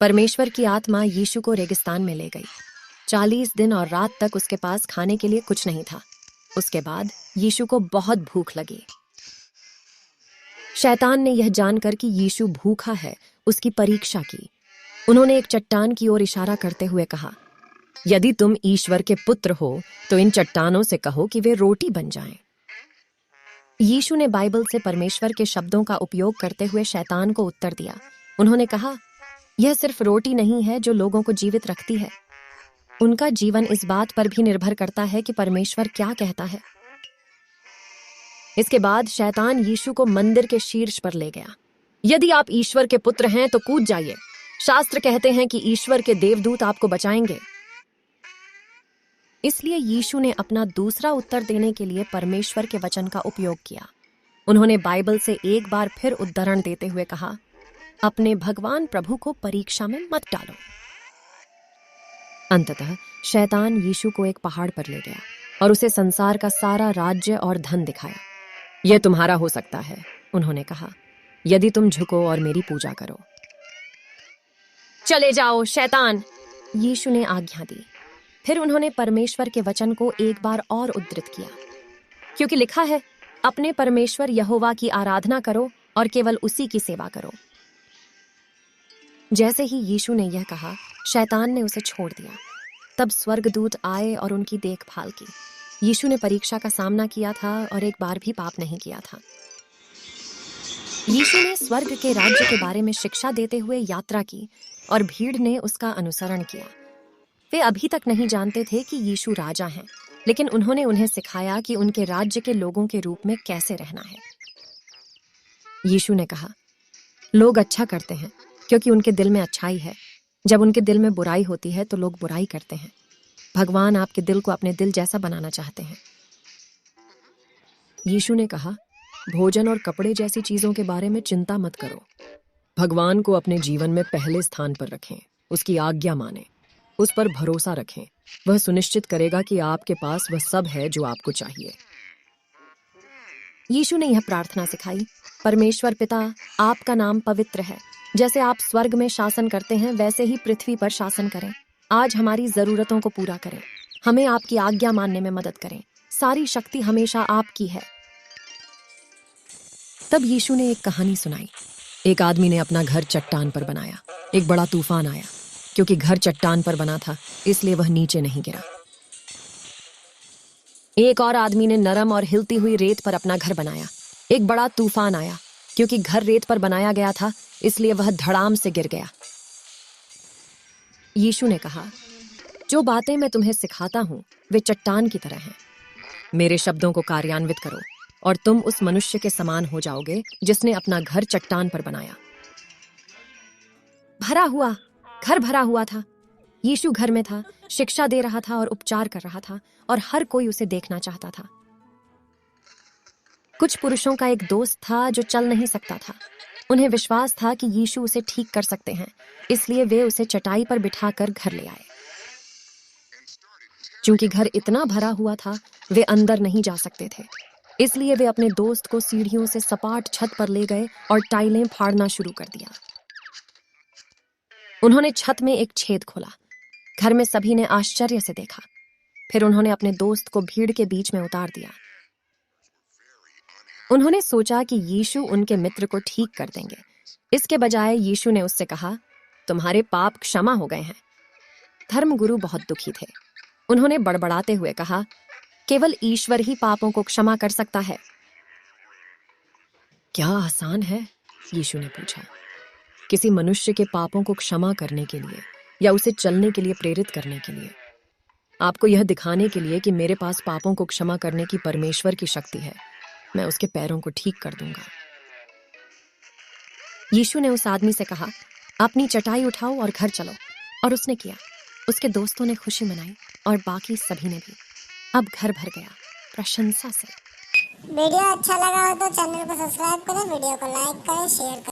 परमेश्वर की आत्मा यीशु को रेगिस्तान में ले गई। 40 दिन और रात तक उसके पास खाने के लिए कुछ नहीं था। उसके बाद यीशु को बहुत भूख लगी। शैतान ने यह जानकर कि यीशु भूखा है, उसकी परीक्षा की। उन्होंने एक चट्टान की ओर इशारा करते हुए कहा, यदि तुम ईश्वर के पुत्र हो तो इन चट्टानों से कहो कि वे रोटी बन जाएं। यीशु ने बाइबल से परमेश्वर के शब्दों का उपयोग करते हुए शैतान को उत्तर दिया। उन्होंने कहा, यह सिर्फ रोटी नहीं है जो लोगों को जीवित रखती है। उनका जीवन इस बात पर भी निर्भर करता है कि परमेश्वर क्या कहता है। इसके बाद शैतान यीशु को मंदिर के शीर्ष पर ले गया। यदि आप ईश्वर के पुत्र हैं तो कूद जाइए। शास्त्र कहते हैं कि ईश्वर के देवदूत आपको बचाएंगे। इसलिए यीशु ने अपना दूसरा उत्तर देने के लिए परमेश्वर के वचन का उपयोग किया। उन्होंने बाइबल से एक बार फिर उद्धरण देते हुए कहा, अपने भगवान प्रभु को परीक्षा में मत डालो। अंततः शैतान यीशु को एक पहाड़ पर ले गया और उसे संसार का सारा राज्य और धन दिखाया। यह तुम्हारा हो सकता है, उन्होंने कहा, यदि तुम झुको और मेरी पूजा करो। चले जाओ शैतान, यीशु ने आज्ञा दी। फिर उन्होंने परमेश्वर के वचन को एक बार और उद्धृत किया, क्योंकि लिखा है, अपने परमेश्वर यहोवा की आराधना करो और केवल उसी की सेवा करो। जैसे ही यीशु ने यह कहा, शैतान ने उसे छोड़ दिया। तब स्वर्गदूत आए और उनकी देखभाल की। यीशु ने परीक्षा का सामना किया था और एक बार भी पाप नहीं किया था। यीशु ने स्वर्ग के राज्य के बारे में शिक्षा देते हुए यात्रा की और भीड़ ने उसका अनुसरण किया। वे अभी तक नहीं जानते थे कि यीशु राजा हैं, लेकिन उन्होंने उन्हें सिखाया कि उनके राज्य के लोगों के रूप में कैसे रहना है। यीशु ने कहा, लोग अच्छा करते हैं क्योंकि उनके दिल में अच्छाई है। जब उनके दिल में बुराई होती है तो लोग बुराई करते हैं। भगवान आपके दिल को अपने दिल जैसा बनाना चाहते हैं। यीशु ने कहा, भोजन और कपड़े जैसी चीजों के बारे में चिंता मत करो। भगवान को अपने जीवन में पहले स्थान पर रखें, उसकी आज्ञा मानें, उस पर भरोसा रखें। वह सुनिश्चित करेगा कि आपके पास वह सब है जो आपको चाहिए। यीशु ने यह प्रार्थना सिखाई, परमेश्वर पिता, आपका नाम पवित्र है। जैसे आप स्वर्ग में शासन करते हैं वैसे ही पृथ्वी पर शासन करें। आज हमारी जरूरतों को पूरा करें। हमें आपकी आज्ञा मानने में मदद करें। सारी शक्ति हमेशा आपकी है। तब यीशु ने एक कहानी सुनाई। एक आदमी ने अपना घर चट्टान पर बनाया। एक बड़ा तूफान आया। क्योंकि घर चट्टान पर बना था, इसलिए वह नीचे नहीं गिरा। एक और आदमी ने नरम और हिलती हुई रेत पर अपना घर बनाया। एक बड़ा तूफान आया। क्योंकि घर रेत पर बनाया गया था, इसलिए वह धड़ाम से गिर गया। यीशु ने कहा, जो बातें मैं तुम्हें सिखाता हूं वे चट्टान की तरह हैं। मेरे शब्दों को कार्यान्वित करो और तुम उस मनुष्य के समान हो जाओगे जिसने अपना घर चट्टान पर बनाया। घर भरा हुआ था। यीशु घर में था, शिक्षा दे रहा था और उपचार कर रहा था, और हर कोई उसे देखना चाहता था। कुछ पुरुषों का एक दोस्त था जो चल नहीं सकता था। उन्हें विश्वास था कि यीशु उसे ठीक कर सकते हैं, इसलिए वे उसे चटाई पर बिठाकर घर ले आए। चूंकि घर इतना भरा हुआ था, वे अंदर नहीं जा सकते थे, इसलिए वे अपने दोस्त को सीढ़ियों से सपाट छत पर ले गए और टाइलें फाड़ना शुरू कर दिया। उन्होंने छत में एक छेद खोला। घर में सभी ने आश्चर्य से देखा। फिर उन्होंने अपने दोस्त को भीड़ के बीच में उतार दिया। उन्होंने सोचा कि यीशु उनके मित्र को ठीक कर देंगे। इसके बजाय यीशु ने उससे कहा, तुम्हारे पाप क्षमा हो गए हैं। धर्मगुरु बहुत दुखी थे। उन्होंने बड़बड़ाते हुए कहा, केवल ईश्वर ही पापों को क्षमा कर सकता है। क्या आसान है? यीशु ने पूछा। किसी मनुष्य के पापों को क्षमा करने के लिए या उसे चलने के लिए प्रेरित करने के लिए? आपको यह दिखाने के लिए कि मेरे पास पापों को क्षमा करने की परमेश्वर की शक्ति है। मैं उसके पैरों को ठीक कर दूंगा। यीशु ने उस आदमी से कहा, अपनी चटाई उठाओ और घर चलो। और उसने किया। उसके दोस्तों ने खुशी मनाई और बाकी सभी ने भी। अब घर भर गया प्रशंसा से। वीडियो अच्छा लगा हो तो चैनल को सब्सक्राइब करें, वीडियो को लाइक करें, शेयर करें।